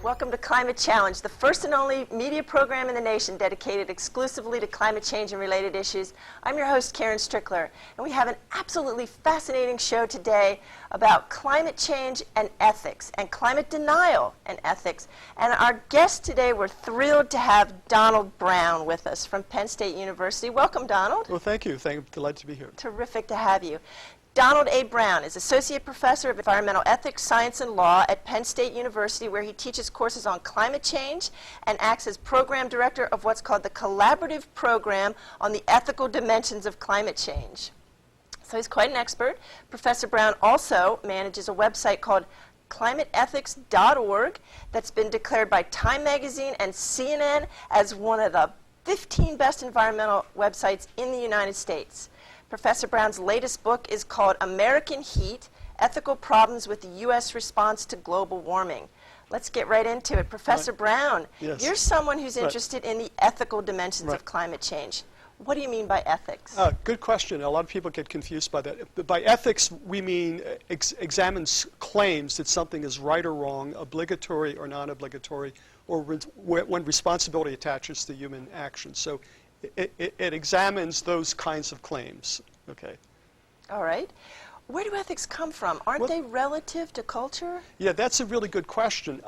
Welcome to Climate Challenge, the first and only media program in the nation dedicated exclusively to climate change and related issues. I'm your host, Karen Strickler, and we have an absolutely fascinating show today about climate change and ethics, and climate denial and ethics. And our guest today, we're thrilled to have Donald Brown with us from Penn State University. Welcome, Donald. Well, thank you. Delighted to be here. Terrific to have you. Donald A. Brown is Associate Professor of Environmental Ethics, Science, and Law at Penn State University, where he teaches courses on climate change and acts as Program Director of what's called the Collaborative Program on the Ethical Dimensions of Climate Change. So he's quite an expert. Professor Brown also manages a website called climateethics.org that's been declared by Time Magazine and CNN as one of the 15 best environmental websites in the United States. Professor Brown's latest book is called American Heat: Ethical Problems with the U.S. Response to Global Warming. Let's get right into it. Professor Brown, yes. You're someone who's interested in the ethical dimensions of climate change. What do you mean by ethics? Good question. A lot of people get confused by that. By ethics, we mean examines claims that something is right or wrong, obligatory or non-obligatory, or when responsibility attaches to human action. So it examines those kinds of claims. Okay. All right. Where do ethics come from? Aren't they relative to culture? Yeah, that's a really good question.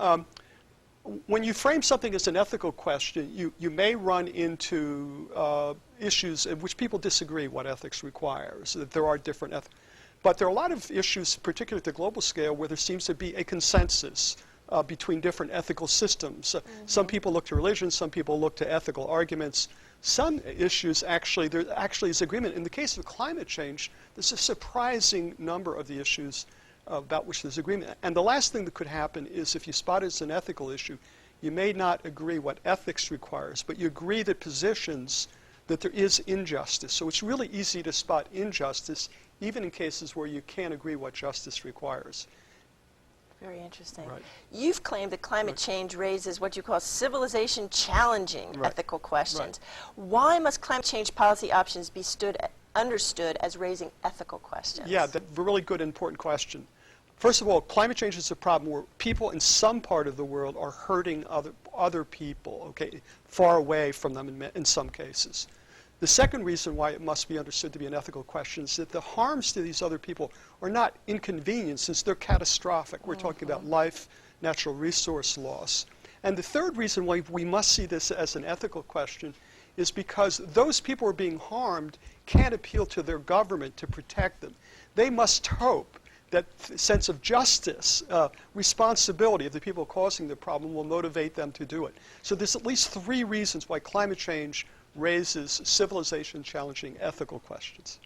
When you frame something as an ethical question, you may run into issues in which people disagree what ethics requires, that there are different ethics. But there are a lot of issues, particularly at the global scale, where there seems to be a consensus between different ethical systems. Some people look to religion, some people look to ethical arguments. Some issues, there actually is agreement. In the case of climate change, there's a surprising number of the issues about which there's agreement. And the last thing that could happen is if you spot it as an ethical issue, you may not agree what ethics requires, but you agree that positions that there is injustice. So it's really easy to spot injustice, even in cases where you can't agree what justice requires. Very interesting. Right. You've claimed that climate change raises what you call civilization-challenging ethical questions. Why must climate change policy options be understood as raising ethical questions? Yeah, that's a really good, important question. First of all, climate change is a problem where people in some part of the world are hurting other people, okay, far away from them in some cases. The second reason why it must be understood to be an ethical question is that the harms to these other people are not inconveniences, they're catastrophic. We're talking about life, natural resource loss. And the third reason why we must see this as an ethical question is because those people who are being harmed can't appeal to their government to protect them. They must hope that sense of justice, responsibility of the people causing the problem will motivate them to do it. So there's at least three reasons why climate change raises civilization-challenging ethical questions.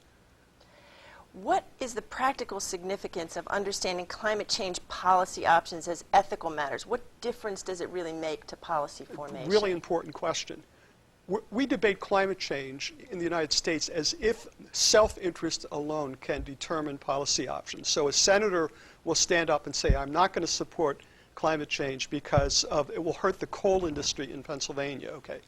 What is the practical significance of understanding climate change policy options as ethical matters? What difference does it really make to policy formation? Really important question. We debate climate change in the United States as if self-interest alone can determine policy options. So a senator will stand up and say, I'm not going to support climate change because it will hurt the coal industry in Pennsylvania, okay?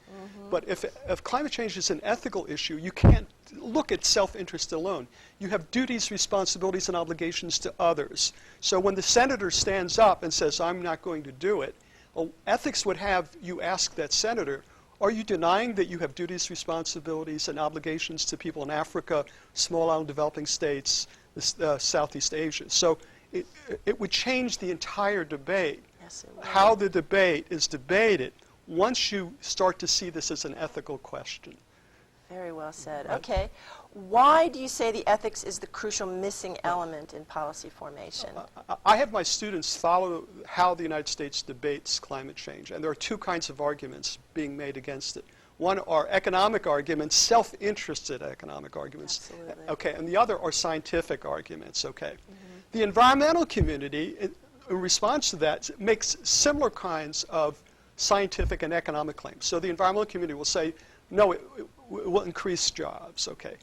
But if climate change is an ethical issue, you can't look at self-interest alone. You have duties, responsibilities, and obligations to others. So when the senator stands up and says, I'm not going to do it, well, ethics would have you ask that senator, are you denying that you have duties, responsibilities, and obligations to people in Africa, small island developing states, Southeast Asia? So it would change the entire debate. Yes, it would. How the debate is debated once you start to see this as an ethical question. Very well said. Right. Okay. Why do you say the ethics is the crucial missing element in policy formation? I have my students follow how the United States debates climate change, and there are two kinds of arguments being made against it. One are economic arguments, self-interested economic arguments. Absolutely. Okay, and the other are scientific arguments, okay. The environmental community, in response to that, makes similar kinds of scientific and economic claims. So the environmental community will say, no, it will increase jobs, okay.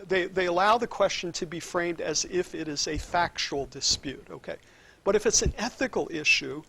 They allow the question to be framed as if it is a factual dispute, okay. But if it's an ethical issue,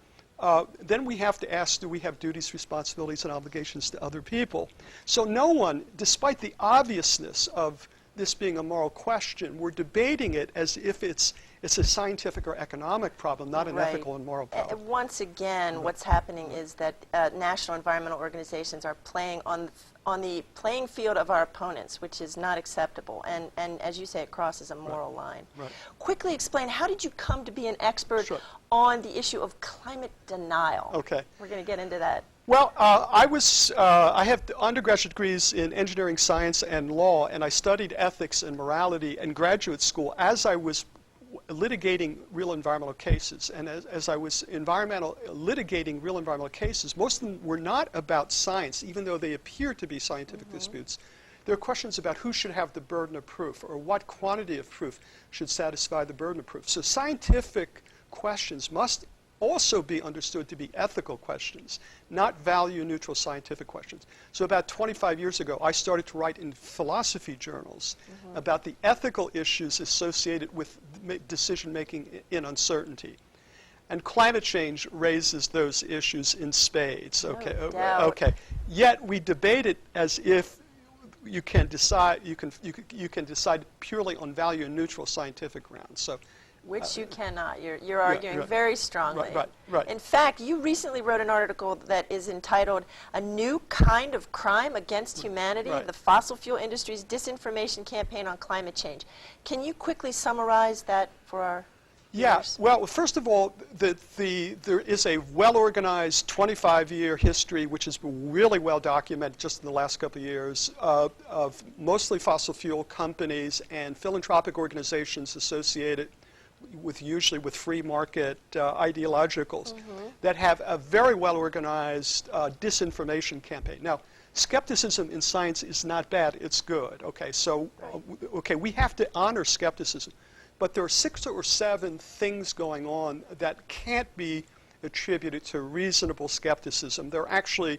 then we have to ask, do we have duties, responsibilities, and obligations to other people? So no one, despite the obviousness of this being a moral question, we're debating it as if it's It's a scientific or economic problem, not an Right. ethical and moral problem. Once again, what's happening is that national environmental organizations are playing on the playing field of our opponents, which is not acceptable. And as you say, it crosses a moral line. Right. Quickly explain, how did you come to be an expert Sure. on the issue of climate denial? Okay. We're going to get into that. Well, I have undergraduate degrees in engineering science and law, and I studied ethics and morality in graduate school as I was litigating real environmental cases. And as I was litigating real environmental cases, most of them were not about science, even though they appear to be scientific disputes. There are questions about who should have the burden of proof, or what quantity of proof should satisfy the burden of proof. So scientific questions must also be understood to be ethical questions, not value-neutral scientific questions. So about 25 years ago, I started to write in philosophy journals about the ethical issues associated with decision-making in uncertainty. And climate change raises those issues in spades. Okay. No doubt. Okay. Yet we debate it as if you can decide purely on value-neutral scientific grounds. So. Which you cannot. You're arguing right. very strongly. Right. In fact, you recently wrote an article that is entitled "A New Kind of Crime Against Humanity: Right. The Fossil Fuel Industry's Disinformation Campaign on Climate Change." Can you quickly summarize that for our viewers? Well, first of all, there is a well-organized 25-year history, which has been really well documented just in the last couple of years, of mostly fossil fuel companies and philanthropic organizations associated usually with free market ideologicals that have a very well organized disinformation campaign. Now, skepticism in science is not bad, it's good. Okay, so we have to honor skepticism, but there are 6 or 7 things going on that can't be attributed to reasonable skepticism. They're actually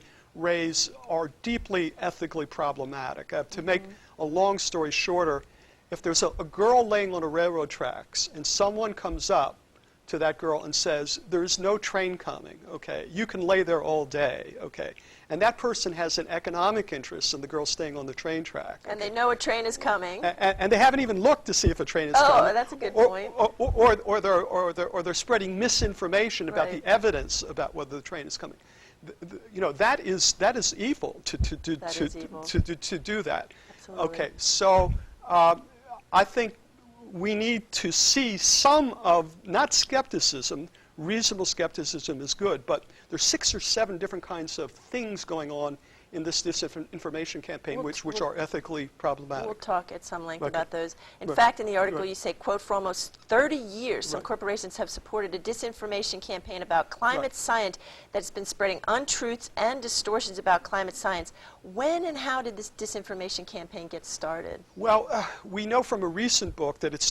are deeply ethically problematic. To make a long story shorter, if there's a girl laying on a railroad tracks and someone comes up to that girl and says, there's no train coming, okay, you can lay there all day, okay, and that person has an economic interest in the girl staying on the train track. And they know a train is coming. And they haven't even looked to see if a train is coming. Oh, that's a good point. Or they're spreading misinformation about the evidence about whether the train is coming. That is evil to do that. Absolutely. Okay, so I think we need to see some of, not skepticism, reasonable skepticism is good, but there's 6 or 7 different kinds of things going on in this disinformation campaign which are ethically problematic. We'll talk at some length about those. In fact, in the article you say, quote, for almost 30 years, some corporations have supported a disinformation campaign about climate science that's been spreading untruths and distortions about climate science. When and how did this disinformation campaign get started? Well, we know from a recent book that it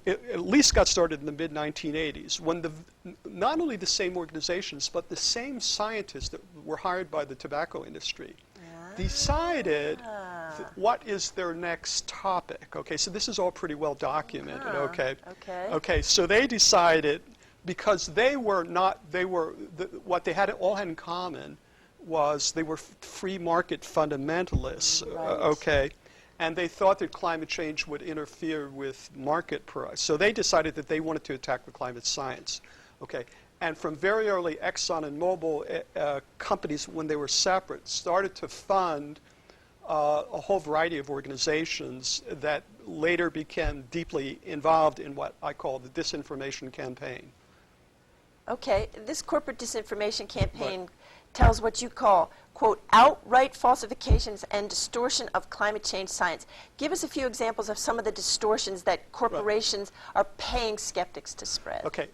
at least got started in the mid-1980s, when not only the same organizations, but the same scientists that were hired by the tobacco industry decided what is their next topic. Okay, so this is all pretty well documented. Okay, so they decided, because what they all had in common was they were free market fundamentalists. Okay, and they thought that climate change would interfere with market price. So they decided that they wanted to attack the climate science. Okay. And from very early, Exxon and Mobil companies, when they were separate, started to fund a whole variety of organizations that later became deeply involved in what I call the disinformation campaign. Okay, this corporate disinformation campaign tells what you call, quote, outright falsifications and distortion of climate change science. Give us a few examples of some of the distortions that corporations are paying skeptics to spread. Okay.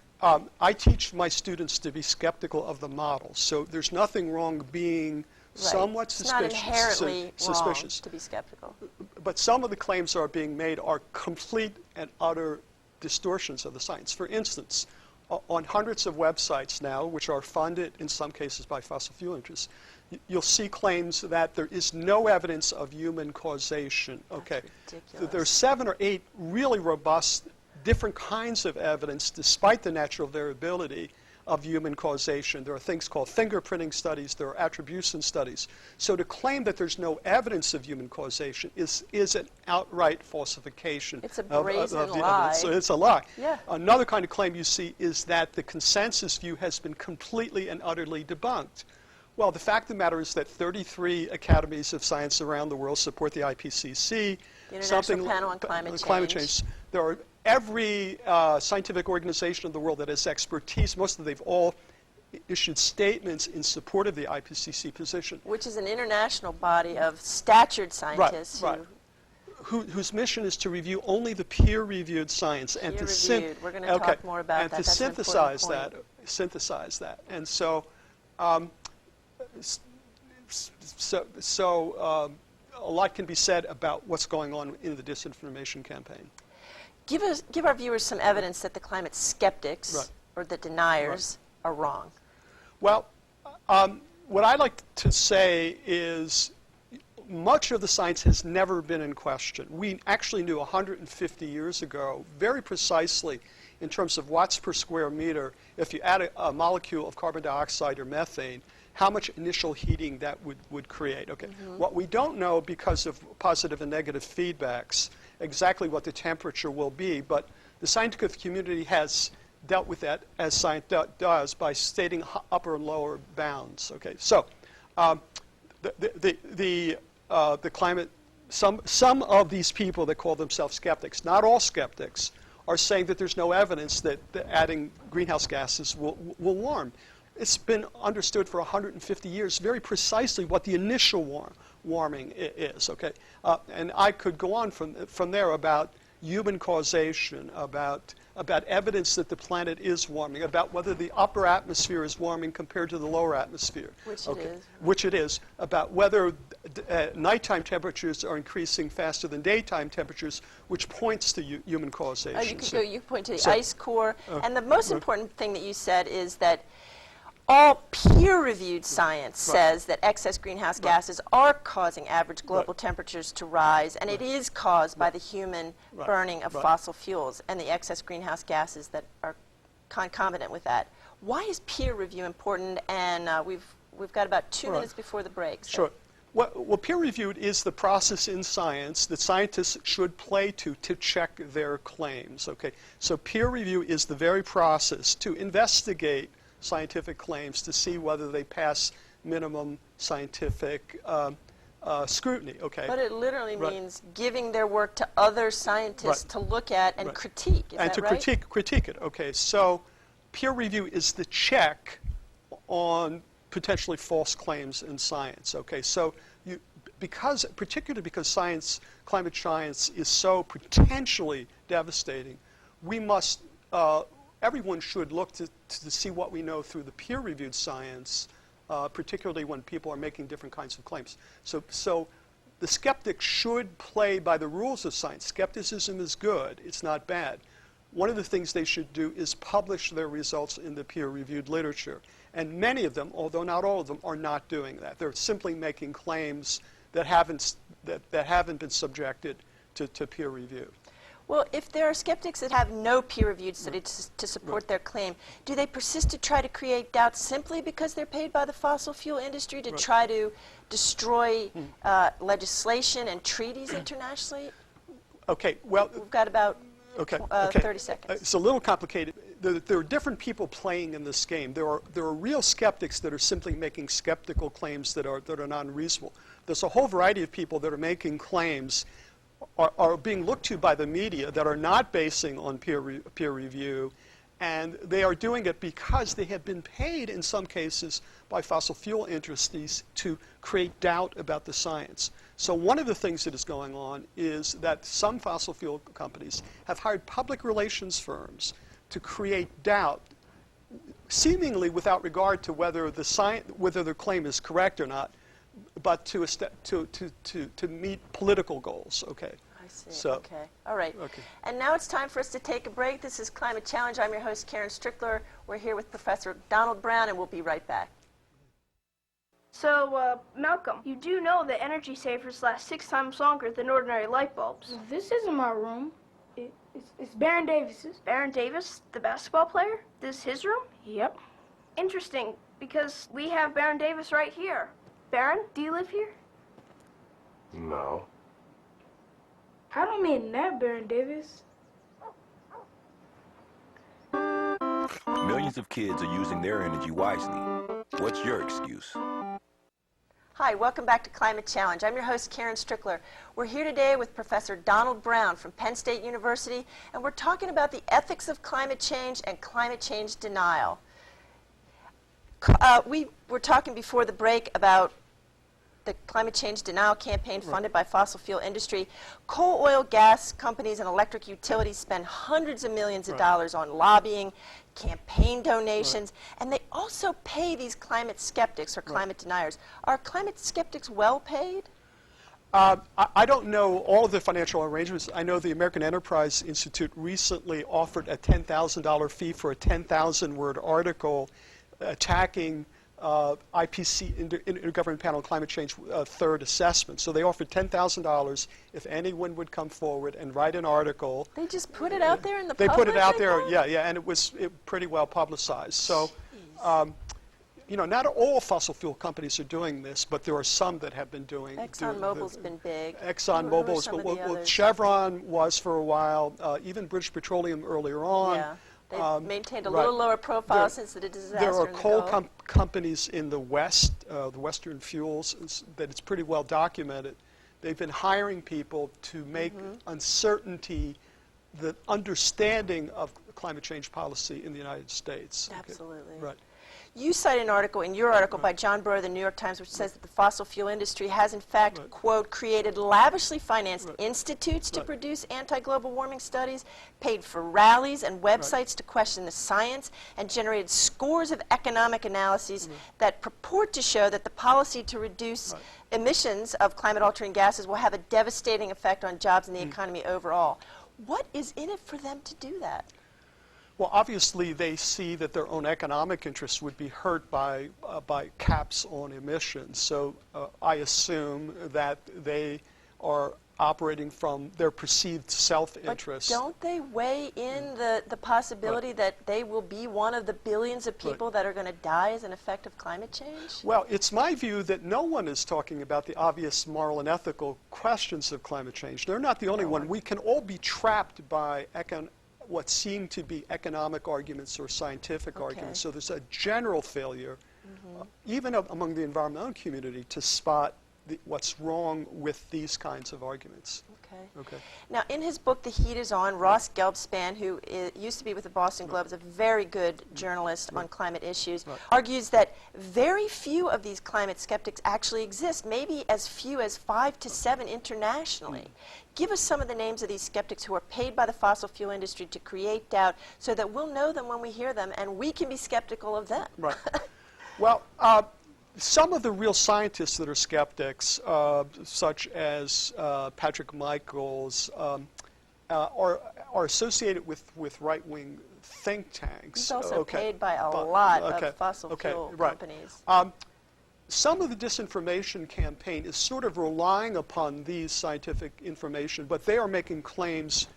I teach my students to be skeptical of the model, so there's nothing wrong being somewhat suspicious. It's not inherently wrong to be skeptical. But some of the claims that are being made are complete and utter distortions of the science. For instance, on hundreds of websites now, which are funded in some cases by fossil fuel interests, you'll see claims that there is no evidence of human causation. Okay, there's 7 or 8 really robust different kinds of evidence, despite the natural variability, of human causation. There are things called fingerprinting studies. There are attribution studies. So to claim that there's no evidence of human causation is an outright falsification. It's a of brazen the lie. evidence. So it's a lie. Yeah. Another kind of claim you see is that the consensus view has been completely and utterly debunked. Well, the fact of the matter is that 33 academies of science around the world support the IPCC. The International Panel on Climate Change. There are every scientific organization in the world that has expertise. Most of them, they've all issued statements in support of the IPCC position. Which is an international body of statured scientists whose mission is to review only the peer-reviewed science and to We're going to talk more about that. And to synthesize that. And so, a lot can be said about what's going on in the disinformation campaign. Give our viewers some evidence that the climate skeptics or the deniers are wrong. Well, what I like to say is much of the science has never been in question. We actually knew 150 years ago very precisely in terms of watts per square meter, if you add a molecule of carbon dioxide or methane, how much initial heating that would create. Okay. What we don't know, because of positive and negative feedbacks, exactly what the temperature will be, but the scientific community has dealt with that, as science does, by stating upper and lower bounds. Okay. So the climate, some of these people that call themselves skeptics, not all skeptics, are saying that there's no evidence that adding greenhouse gases will warm. It's been understood for 150 years very precisely what the initial warming is. Okay, and I could go on from there about human causation, about evidence that the planet is warming, about whether the upper atmosphere is warming compared to the lower atmosphere. Which it is. About whether nighttime temperatures are increasing faster than daytime temperatures, which points to human causation. You point to the ice core. And the most important thing that you said is that all peer-reviewed science says that excess greenhouse gases are causing average global temperatures to rise, and it is caused by the human burning of fossil fuels and the excess greenhouse gases that are concomitant with that. Why is peer review important? And we've got about 2 minutes before the break. So. Sure. Well, peer-reviewed is the process in science that scientists should play to check their claims. Okay, so peer review is the very process to investigate scientific claims to see whether they pass minimum scientific scrutiny. Okay. But it literally means giving their work to other scientists to look at and critique. Is that right? And to critique it. Okay. So peer review is the check on potentially false claims in science. Okay. So particularly because climate science is so potentially devastating, we must. Everyone should look to see what we know through the peer-reviewed science, particularly when people are making different kinds of claims. So the skeptic should play by the rules of science. Skepticism is good. It's not bad. One of the things they should do is publish their results in the peer-reviewed literature. And many of them, although not all of them, are not doing that. They're simply making claims that haven't been subjected to peer review. Well, if there are skeptics that have no peer-reviewed study to support their claim, do they persist to try to create doubt simply because they're paid by the fossil fuel industry to try to destroy legislation and treaties internationally? Okay, well... We've got about 30 seconds. It's a little complicated. There are different people playing in this game. There are real skeptics that are simply making skeptical claims that are not unreasonable. There's a whole variety of people that are making claims are being looked to by the media that are not basing on peer review, and they are doing it because they have been paid in some cases by fossil fuel industries to create doubt about the science. So one of the things that is going on is that some fossil fuel companies have hired public relations firms to create doubt, seemingly without regard to whether their claim is correct or not, but to meet political goals. Okay. I see. Okay. All right. Okay. And now it's time for us to take a break. This is Climate Challenge. I'm your host, Karen Strickler. We're here with Professor Donald Brown, and we'll be right back. So, Malcolm, you do know that energy savers last 6 times longer than ordinary light bulbs. This isn't my room. It's Baron Davis's. Baron Davis, the basketball player? This his room? Yep. Interesting, because we have Baron Davis right here. Baron, do you live here? No. I don't mean that, Baron Davis. Millions of kids are using their energy wisely. What's your excuse? Hi, welcome back to Climate Challenge. I'm your host, Karen Strickler. We're here today with Professor Donald Brown from Penn State University, and we're talking about the ethics of climate change and climate change denial. We were talking before the break about the climate change denial campaign funded by fossil fuel industry. Coal, oil, gas companies, and electric utilities spend hundreds of millions of dollars on lobbying, campaign donations, and they also pay these climate skeptics or climate deniers. Are climate skeptics well paid? I don't know all of the financial arrangements. I know the American Enterprise Institute recently offered a $10,000 fee for a 10,000-word article attacking IPC, Intergovernmental Panel on Climate Change, third assessment. So they offered $10,000 if anyone would come forward and write an article. They just put it out there in the They public? put it out there, yeah, and it was pretty well publicized. So, you know, not all fossil fuel companies are doing this, but there are some that have been doing. ExxonMobil's been big. ExxonMobil's, well, Chevron was for a while. Even British Petroleum earlier on. Yeah. They've maintained a little lower profile since the disaster. There are in the coal Gulf. companies in the West, the Western fuels, that it's pretty well documented. They've been hiring people to make uncertainty the understanding of climate change policy in the United States. Absolutely. Okay. Right. You cite an article in your article by John Brewer of the New York Times, which says that the fossil fuel industry has, in fact, quote, created lavishly financed institutes to produce anti-global warming studies, paid for rallies and websites to question the science, and generated scores of economic analyses that purport to show that the policy to reduce emissions of climate-altering gases will have a devastating effect on jobs and the economy overall. What is in it for them to do that? Well, obviously, they see that their own economic interests would be hurt by caps on emissions. So I assume that they are operating from their perceived self-interest. But don't they weigh in the possibility that they will be one of the billions of people that are going to die as an effect of climate change? Well, it's my view that no one is talking about the obvious moral and ethical questions of climate change. They're not the only one. We can all be trapped by what seem to be economic arguments or scientific arguments. So there's a general failure, even among the environmental community, to spot what's wrong with these kinds of arguments. Okay. Now, in his book, The Heat is On, Ross Gelbspan, who used to be with the Boston Globe, is a very good journalist on climate issues, argues that very few of these climate skeptics actually exist, maybe as few as 5 to 7 internationally. Give us some of the names of these skeptics who are paid by the fossil fuel industry to create doubt so that we'll know them when we hear them and we can be skeptical of them. Right. Well, some of the real scientists that are skeptics, such as Patrick Michaels, are associated with right-wing think tanks. He's also paid by a lot of fossil fuel companies. Some of the disinformation campaign is sort of relying upon these scientific information, but they are making claims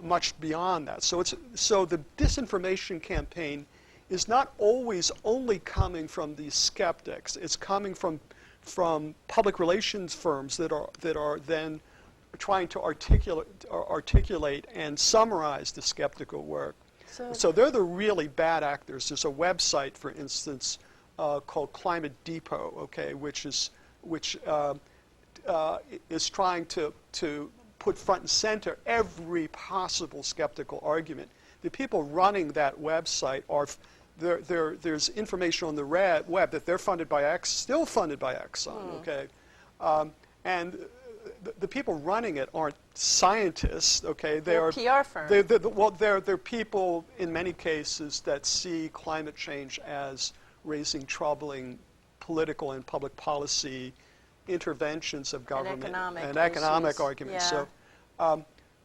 much beyond that. So the disinformation campaign is not always only coming from these skeptics. It's coming from public relations firms that are then trying to articulate and summarize the skeptical work. So they're the really bad actors. There's a website, for instance, called Climate Depot, which is trying to put front and center every possible skeptical argument. The people running that website are there's information on the web that they're funded by still funded by Exxon, and the people running it aren't scientists, They're PR firms. They're people in many cases that see climate change as raising troubling political and public policy interventions of government and economic arguments. Yeah.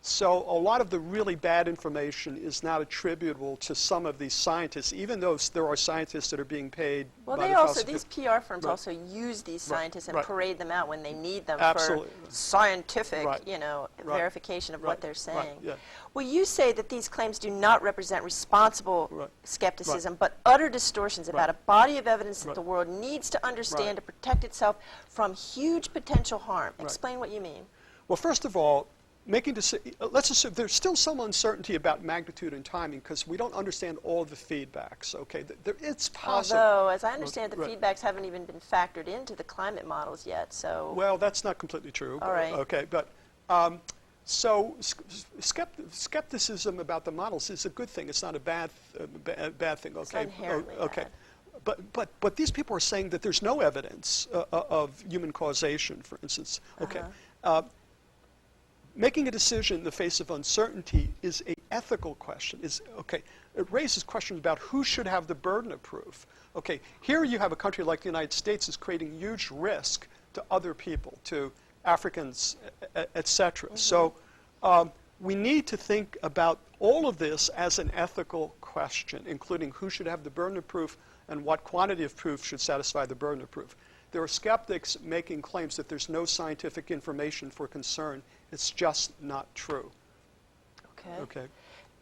So a lot of the really bad information is not attributable to some of these scientists, even though there are scientists that are being paid. Well, by they the also, fossil these fuel- PR firms Right. also use these Right. scientists and Right. parade them out when they need them Absolutely. for scientific, Right. Right. verification of Right. what they're Right. saying. Yeah. Well, you say that these claims do not represent responsible Right. skepticism, but utter distortions about a body of evidence that Right. the world needs to understand Right. to protect itself from huge potential harm. Explain what you mean. Well, first of all, let's assume there's still some uncertainty about magnitude and timing because we don't understand all the feedbacks. Okay, it's possible. Although, as I understand, the Right. feedbacks haven't even been factored into the climate models yet. So, Well, that's not completely true. All right. Okay, but so skepticism about the models is a good thing. It's not a bad thing. Okay. not inherently okay. bad. But these people are saying that there's no evidence of human causation, for instance. Okay. Making a decision in the face of uncertainty is an ethical question. It raises questions about who should have the burden of proof. Okay, here you have a country like the United States is creating huge risk to other people, to Africans, et cetera. So we need to think about all of this as an ethical question, including who should have the burden of proof and what quantity of proof should satisfy the burden of proof. There are skeptics making claims that there's no scientific information for concern. It's just not true. okay.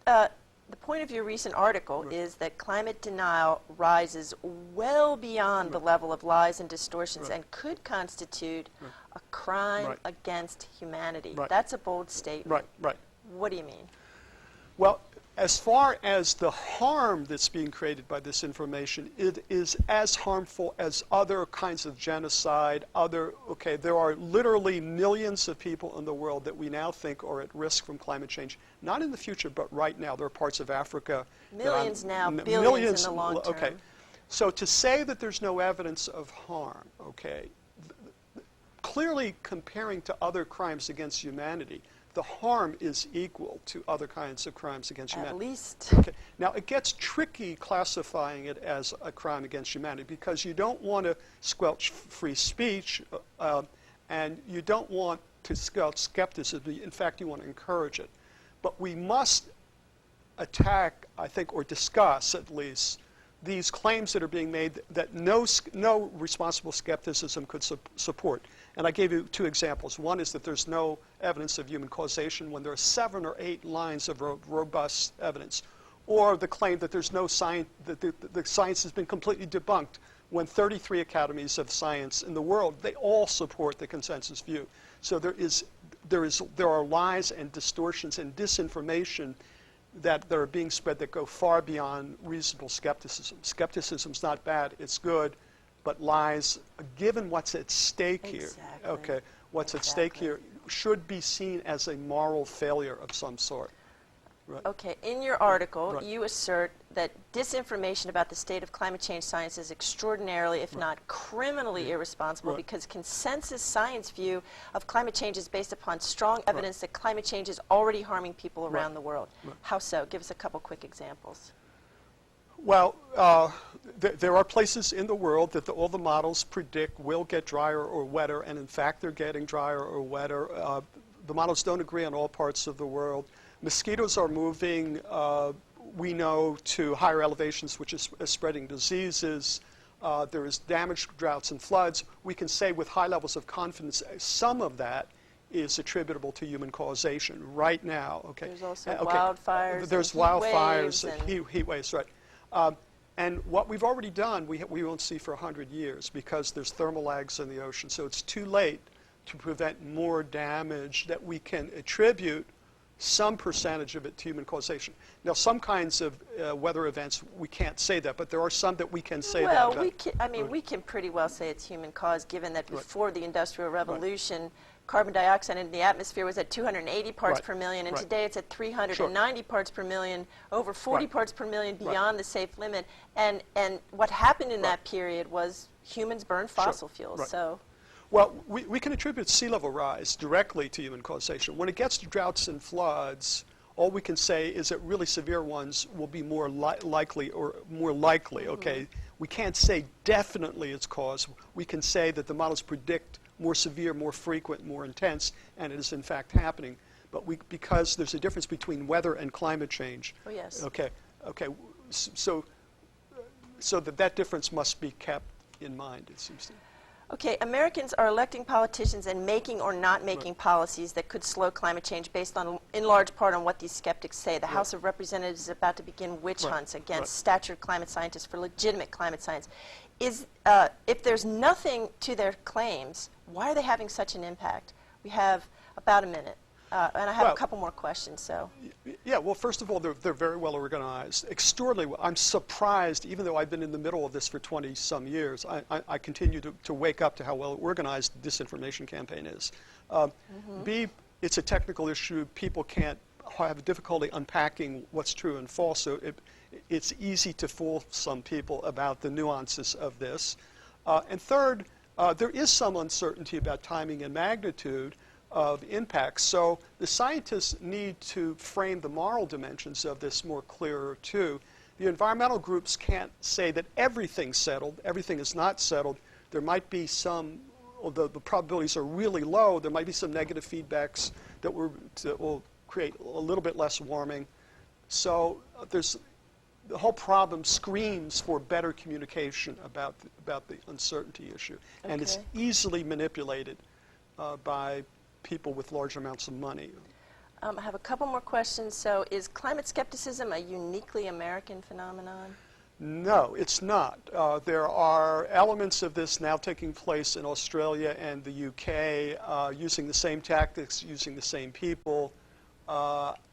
Okay. The point of your recent article is that climate denial rises well beyond the level of lies and distortions and could constitute a crime against humanity. Right. That's a bold statement. Right. What do you mean? Well, as far as the harm that's being created by this information, it is as harmful as other kinds of genocide. There are literally millions of people in the world that we now think are at risk from climate change. Not in the future, but right now. There are parts of Africa. Millions now, billions in the long term. Okay. So to say that there's no evidence of harm, clearly comparing to other crimes against humanity, the harm is equal to other kinds of crimes against humanity. At least. Okay. Now, it gets tricky classifying it as a crime against humanity because you don't want to squelch free speech and you don't want to squelch skepticism. In fact, you want to encourage it. But we must attack, I think, or discuss at least, these claims that are being made that no responsible skepticism could support. And I gave you two examples. One is that there's no evidence of human causation when there are 7 or 8 lines of robust evidence. Or the claim that there's no science, that the science has been completely debunked when 33 academies of science in the world, they all support the consensus view. So there are lies and distortions and disinformation that are being spread that go far beyond reasonable skepticism. Skepticism's not bad, it's good, but lies, given what's at stake here, what's at stake here should be seen as a moral failure of some sort. Right. Okay, in your article, you assert that disinformation about the state of climate change science is extraordinarily, if not criminally irresponsible, because consensus science view of climate change is based upon strong evidence that climate change is already harming people around the world. How so? Give us a couple quick examples. Well, there are places in the world that all the models predict will get drier or wetter, and in fact they're getting drier or wetter. The models don't agree on all parts of the world. Mosquitoes are moving, we know, to higher elevations, which is spreading diseases. There is damage, droughts, and floods. We can say with high levels of confidence some of that is attributable to human causation right now. Okay. There's also wildfires. There's wildfires and heat waves, right. And what we've already done, we won't see for 100 years because there's thermal lags in the ocean. So it's too late to prevent more damage that we can attribute some percentage of it to human causation. Now, some kinds of weather events, we can't say that, but there are some that we can say that about. Well, we can pretty well say it's human cause, given that before the Industrial Revolution, carbon dioxide in the atmosphere was at 280 parts per million, and today it's at 390 parts per million, over 40 parts per million beyond the safe limit. And what happened in that period was humans burned fossil fuels. So. Well, we can attribute sea level rise directly to human causation. When it gets to droughts and floods, all we can say is that really severe ones will be more likely. Okay? We can't say definitely it's caused. We can say that the models predict more severe, more frequent, more intense, and it is in fact happening. but because there's a difference between weather and climate change. Oh, yes. Okay, so that difference must be kept in mind, it seems to me. Okay, Americans are electing politicians and making or not making policies that could slow climate change based on, in large part, on what these skeptics say. The House of Representatives is about to begin witch hunts against statured climate scientists for legitimate climate science. If there's nothing to their claims, why are they having such an impact? We have about a minute, and I have a couple more questions. So. Yeah, well, first of all, they're very well organized. Extraordinarily well. I'm surprised, even though I've been in the middle of this for 20-some years, I continue to wake up to how well organized the disinformation campaign is. B, it's a technical issue. People can't have difficulty unpacking what's true and false, so it's easy to fool some people about the nuances of this. And third, there is some uncertainty about timing and magnitude of impacts. So the scientists need to frame the moral dimensions of this more clearer too. The environmental groups can't say that everything's settled. Everything is not settled. There might be some, the probabilities are really low. There might be some negative feedbacks that will create a little bit less warming. So the whole problem screams for better communication about the uncertainty issue. Okay. And it's easily manipulated by people with large amounts of money. I have a couple more questions. So is climate skepticism a uniquely American phenomenon? No, it's not. There are elements of this now taking place in Australia and the UK, using the same tactics, using the same people,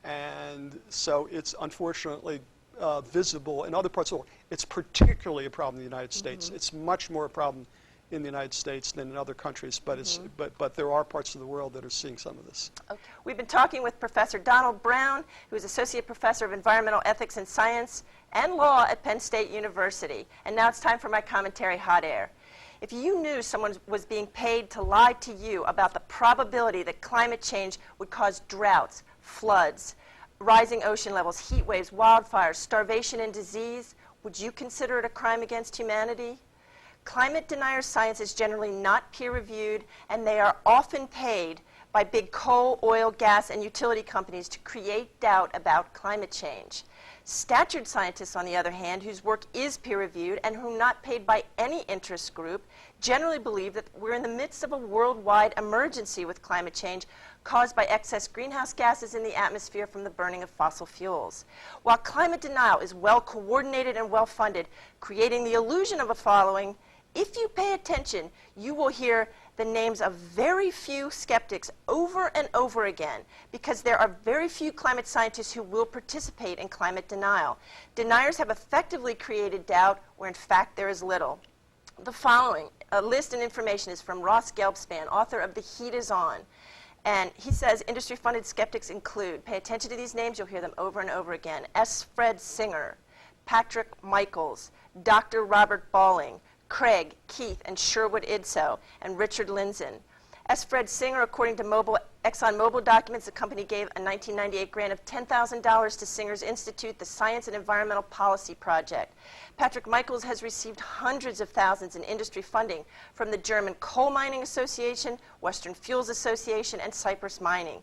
and so it's unfortunately visible in other parts of the world. It's particularly a problem in the United States. It's much more a problem in the United States than in other countries, but but there are parts of the world that are seeing some of this. Okay. We've been talking with Professor Donald Brown, who is Associate Professor of Environmental Ethics and Science and Law at Penn State University. And now it's time for my commentary, Hot Air. If you knew someone was being paid to lie to you about the probability that climate change would cause droughts, floods, rising ocean levels, heat waves, wildfires, starvation, and disease, would you consider it a crime against humanity? Climate denier science is generally not peer-reviewed, and they are often paid by big coal, oil, gas, and utility companies to create doubt about climate change. Statured scientists, on the other hand, whose work is peer-reviewed and who are not paid by any interest group, generally believe that we're in the midst of a worldwide emergency with climate change caused by excess greenhouse gases in the atmosphere from the burning of fossil fuels. While climate denial is well coordinated and well funded, creating the illusion of a following, if you pay attention, you will hear the names of very few skeptics over and over again, because there are very few climate scientists who will participate in climate denial. Deniers have effectively created doubt where in fact there is little. The following list and information is from Ross Gelbspan, author of The Heat Is On. And he says industry-funded skeptics include, pay attention to these names, you'll hear them over and over again, S. Fred Singer, Patrick Michaels, Dr. Robert Balling, Craig, Keith, and Sherwood Idso, and Richard Lindzen. S. Fred Singer, according to ExxonMobil documents, the company gave a 1998 grant of $10,000 to Singer's Institute, the Science and Environmental Policy Project. Patrick Michaels has received hundreds of thousands in industry funding from the German Coal Mining Association, Western Fuels Association, and Cypress Mining.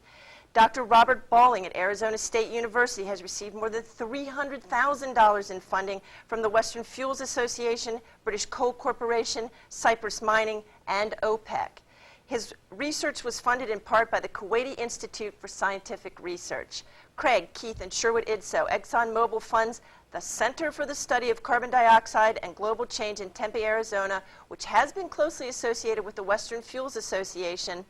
Dr. Robert Balling at Arizona State University has received more than $300,000 in funding from the Western Fuels Association, British Coal Corporation, Cypress Mining, and OPEC. His research was funded in part by the Kuwaiti Institute for Scientific Research. Craig, Keith, and Sherwood Idso, ExxonMobil funds the Center for the Study of Carbon Dioxide and Global Change in Tempe, Arizona, which has been closely associated with the Western Fuels Association,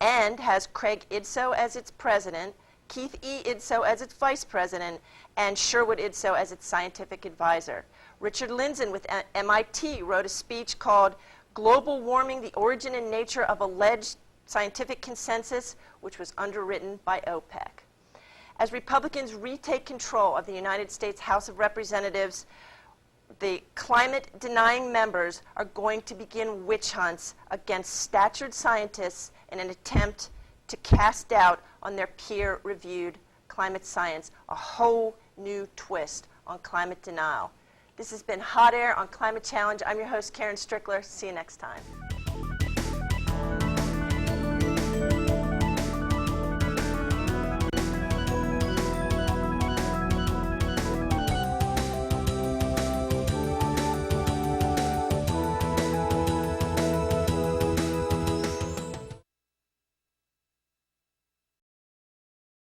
and has Craig Idso as its president, Keith E. Idso as its vice president, and Sherwood Idso as its scientific advisor. Richard Lindzen with MIT wrote a speech called Global Warming, the Origin and Nature of Alleged Scientific Consensus, which was underwritten by OPEC. As Republicans retake control of the United States House of Representatives, the climate-denying members are going to begin witch hunts against statured scientists in an attempt to cast doubt on their peer-reviewed climate science, a whole new twist on climate denial. This has been Hot Air on Climate Challenge. I'm your host, Karen Strickler. See you next time.